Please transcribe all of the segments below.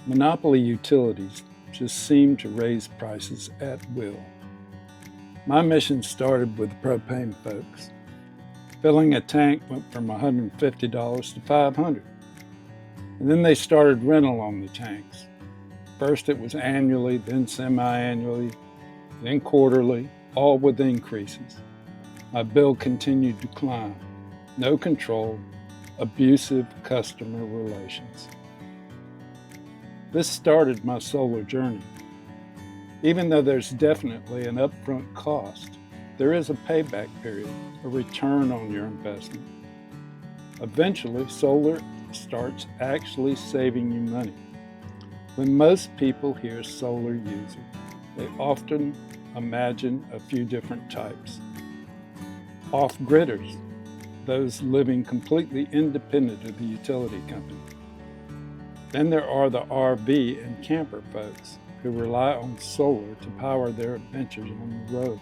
Monopoly utilities just seem to raise prices at will. My mission started with the propane folks. Filling a tank went from $150 to $500. And then they started rental on the tanks. First it was annually, then semi-annually, then quarterly, all with increases. My bill continued to climb. No control, abusive customer relations. This started my solar journey. Even though there's definitely an upfront cost, there is a payback period, a return on your investment. Eventually, solar starts actually saving you money. When most people hear solar user, they often imagine a few different types. Off-gridders, those living completely independent of the utility company. Then there are the RV and camper folks who rely on solar to power their adventures on the road.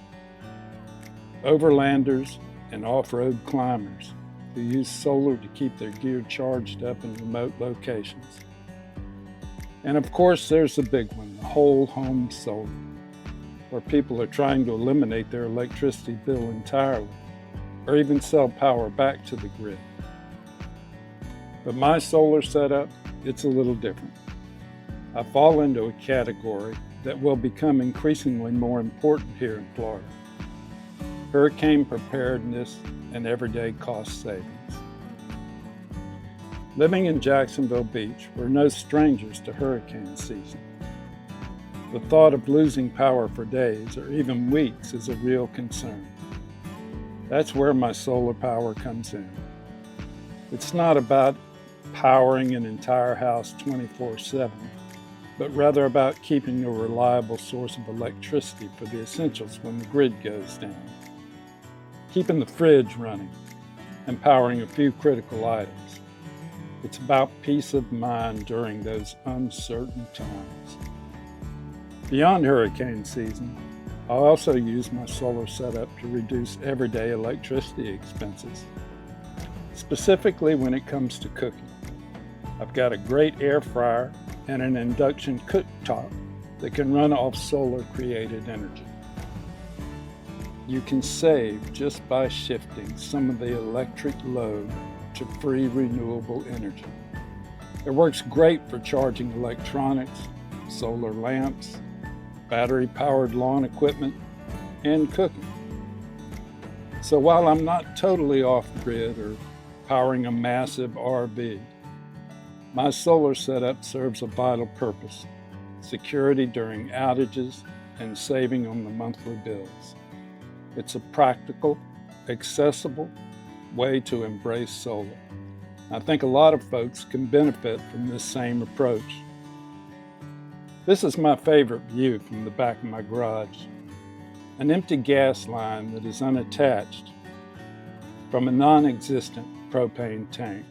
Overlanders and off-road climbers who use solar to keep their gear charged up in remote locations. And of course, there's the big one, the whole home solar, where people are trying to eliminate their electricity bill entirely, or even sell power back to the grid. But my solar setup, it's a little different. I fall into a category that will become increasingly more important here in Florida: hurricane preparedness and everyday cost savings. Living in Jacksonville Beach, we're no strangers to hurricane season. The thought of losing power for days or even weeks is a real concern. That's where my solar power comes in. It's not about powering an entire house 24/7, but rather about keeping a reliable source of electricity for the essentials when the grid goes down, keeping the fridge running, and powering a few critical items. It's about peace of mind during those uncertain times. Beyond hurricane season, I also use my solar setup to reduce everyday electricity expenses, specifically when it comes to cooking. I've got a great air fryer and an induction cooktop that can run off solar-created energy. You can save just by shifting some of the electric load to free renewable energy. It works great for charging electronics, solar lamps, battery-powered lawn equipment, and cooking. So while I'm not totally off-grid or powering a massive RV, my solar setup serves a vital purpose: security during outages and saving on the monthly bills. It's a practical, accessible way to embrace solar. I think a lot of folks can benefit from this same approach. This is my favorite view from the back of my garage. An empty gas line that is unattached from a non-existent propane tank.